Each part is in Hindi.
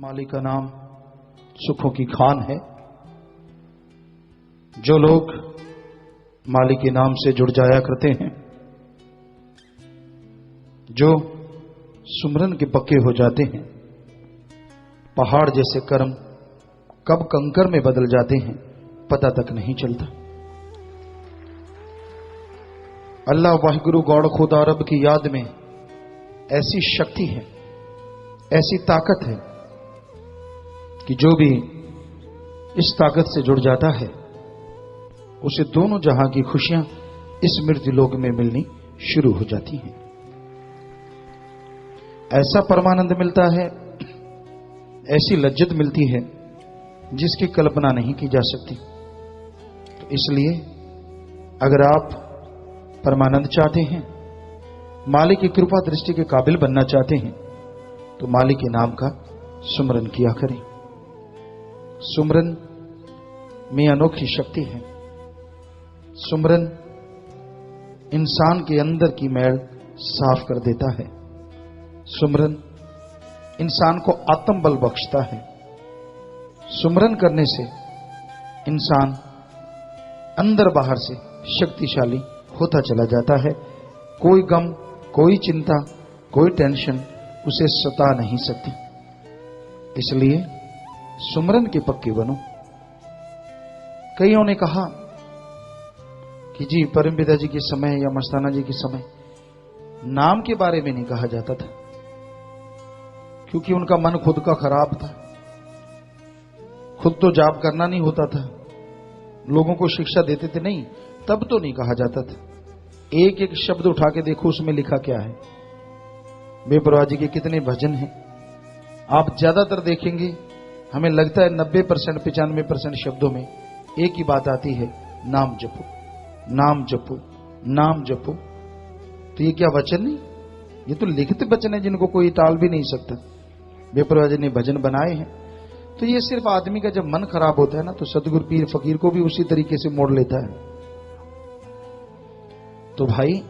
मालिक का नाम सुखों की खान है। जो लोग मालिक के नाम से जुड़ जाया करते हैं, जो सुमरन के पक्के हो जाते हैं, पहाड़ जैसे कर्म कब कंकर में बदल जाते हैं पता तक नहीं चलता। अल्लाह वाहिगुरु गौड़ खुदा रब की याद में ऐसी शक्ति है, ऐसी ताकत है कि जो भी इस ताकत से जुड़ जाता है उसे दोनों जहां की खुशियां इस मृत्यु लोक में मिलनी शुरू हो जाती हैं। ऐसा परमानंद मिलता है, ऐसी लज्जत मिलती है जिसकी कल्पना नहीं की जा सकती। तो इसलिए अगर आप परमानंद चाहते हैं, मालिक की कृपा दृष्टि के काबिल बनना चाहते हैं, तो मालिक के नाम का सुमरन किया करें। सुमरन में अनोखी शक्ति है। सुमरन इंसान के अंदर की मैल साफ कर देता है। सुमरन इंसान को आत्मबल बख्शता है। सुमरन करने से इंसान अंदर बाहर से शक्तिशाली होता चला जाता है। कोई गम, कोई चिंता, कोई टेंशन उसे सता नहीं सकती। इसलिए सुमरन के पक्के बनो। कईयों ने कहा कि जी परमपिता जी के समय या मस्ताना जी के समय नाम के बारे में नहीं कहा जाता था, क्योंकि उनका मन खुद का खराब था। खुद तो जाप करना नहीं होता था, लोगों को शिक्षा देते थे नहीं, तब तो नहीं कहा जाता था। एक एक शब्द उठा के देखो उसमें लिखा क्या है। बेपरवाह जी के कितने भजन हैं, आप ज्यादातर देखेंगे, हमें लगता है 90% 95% शब्दों में एक ही बात आती है, नाम जपो, नाम जपो, नाम जपो। तो ये क्या वचन नहीं, ये तो लिखित वचन है जिनको कोई टाल भी नहीं सकता। बेपरवाह जी ने भजन बनाए हैं। तो ये सिर्फ आदमी का जब मन खराब होता है ना, तो सतगुरु पीर फकीर को भी उसी तरीके से मोड़ लेता है। तो भाई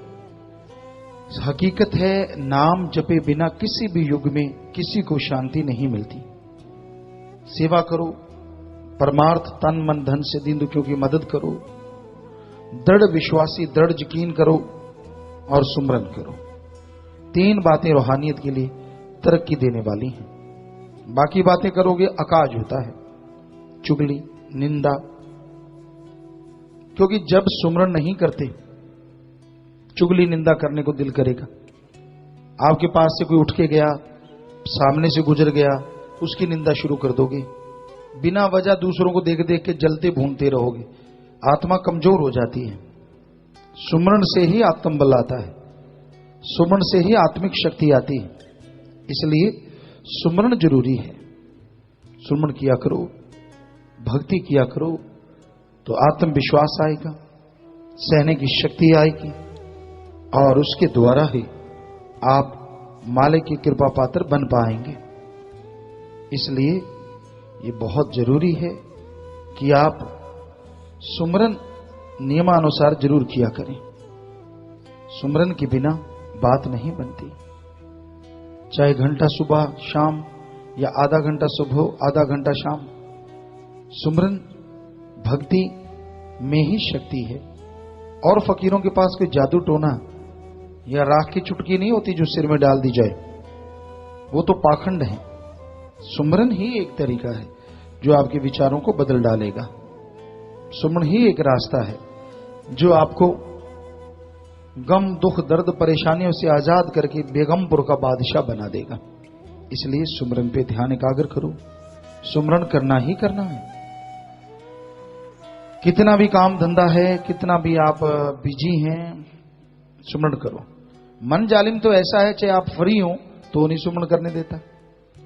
हकीकत है, नाम जपे बिना किसी भी युग में किसी को शांति नहीं मिलती। सेवा करो, परमार्थ तन मन धन से दीन दुखियों की मदद करो, दृढ़ विश्वासी दृढ़ यकीन करो और सुमरन करो। 3 बातें रूहानियत के लिए तरक्की देने वाली हैं। बाकी बातें करोगे अकाज होता है, चुगली, निंदा। क्योंकि जब सुमरन नहीं करते, चुगली निंदा करने को दिल करेगा। आपके पास से कोई उठ के गया, सामने से गुजर गया, उसकी निंदा शुरू कर दोगे। बिना वजह दूसरों को देख देख के जलते भूनते रहोगे, आत्मा कमजोर हो जाती है। सुमरन से ही आत्मबल आता है, सुमरन से ही आत्मिक शक्ति आती है। इसलिए सुमरन जरूरी है। सुमरन किया करो, भक्ति किया करो, तो आत्मविश्वास आएगा, सहने की शक्ति आएगी और उसके द्वारा ही आप मालिक की कृपा पात्र बन पाएंगे। इसलिए ये बहुत जरूरी है कि आप सुमरन नियमानुसार जरूर किया करें। सुमरन के बिना बात नहीं बनती। चाहे घंटा सुबह शाम या आधा घंटा सुबह आधा घंटा शाम, सुमरन भक्ति में ही शक्ति है। और फकीरों के पास कोई जादू टोना या राख की चुटकी नहीं होती जो सिर में डाल दी जाए, वो तो पाखंड है। सुमरन ही एक तरीका है जो आपके विचारों को बदल डालेगा। सुमरन ही एक रास्ता है जो आपको गम, दुख, दर्द, परेशानियों से आजाद करके बेगमपुर का बादशाह बना देगा। इसलिए सुमरन पे ध्यान एकाग्र करो। सुमरन करना ही करना है। कितना भी काम धंधा है, कितना भी आप बिजी हैं, सुमरन करो। मन जालिम तो ऐसा है, चाहे आप फ्री हो तो नहीं सुमरन करने देता।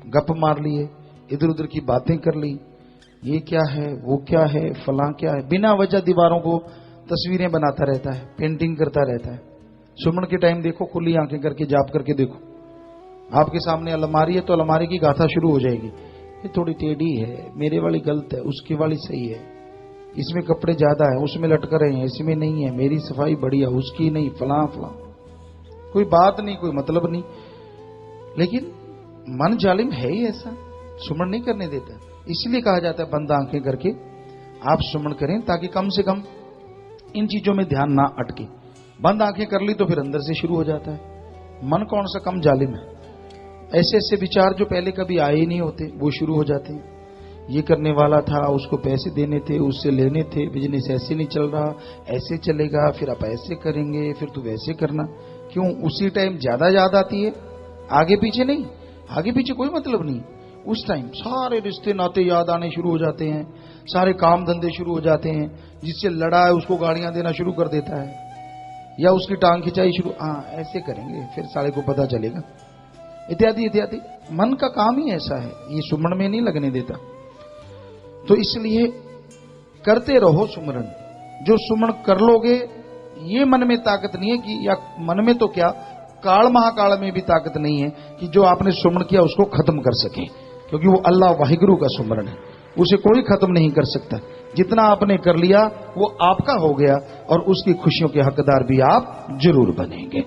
गप मार लिए, इधर उधर की बातें कर ली, ये क्या है, वो क्या है, फलां क्या है, बिना वजह दीवारों को तस्वीरें बनाता रहता है, पेंटिंग करता रहता है। सुमरन के टाइम देखो, खुली आंखें करके जाप करके देखो, आपके सामने अलमारी है तो अलमारी की गाथा शुरू हो जाएगी। ये थोड़ी टेढ़ी है, मेरे वाली गलत है, उसकी वाली सही है, इसमें कपड़े ज्यादा है, उसमें लटक रहे हैं, इसमें नहीं है, मेरी सफाई बढ़िया, उसकी नहीं, फलां फलां। कोई बात नहीं, कोई मतलब नहीं। लेकिन मन जालिम है ही ऐसा। सुमरण नहीं करने देता। इसलिए कहा जाता है बंद आंखें करके आप सुमरण करें, ताकि कम से कम इन चीजों में ध्यान ना अटके। बंद आंखें कर ली तो फिर अंदर से शुरू हो जाता है। मन कौन सा कम जालिम है, ऐसे ऐसे विचार जो पहले कभी आए ही नहीं होते वो शुरू हो जाते हैं। ये करने वाला था, उसको पैसे देने थे, उससे लेने थे, बिजनेस ऐसे नहीं चल रहा, ऐसे चलेगा, फिर आप ऐसे करेंगे, फिर तू वैसे करना। क्यों? उसी टाइम ज्यादा याद आती है, आगे पीछे नहीं। आगे पीछे कोई मतलब नहीं। उस टाइम सारे रिश्ते नाते याद आने शुरू हो जाते हैं, सारे काम धंधे शुरू हो जाते हैं। जिससे लड़ा है उसको गालियां देना शुरू कर देता है, या उसकी टांग खिंचाई शुरू, हाँ ऐसे करेंगे फिर सारे को पता चलेगा, इत्यादि इत्यादि। मन का काम ही ऐसा है, ये सुमरण में नहीं लगने देता। तो इसलिए करते रहो सुमरण। जो सुमरण कर लोगे, ये मन में ताकत नहीं है कि, या मन में तो क्या, काल महाकाल में भी ताकत नहीं है कि जो आपने सुमरण किया उसको खत्म कर सके, क्योंकि वो अल्लाह वाहिगुरु का सुमरण है, उसे कोई खत्म नहीं कर सकता। जितना आपने कर लिया वो आपका हो गया, और उसकी खुशियों के हकदार भी आप जरूर बनेंगे।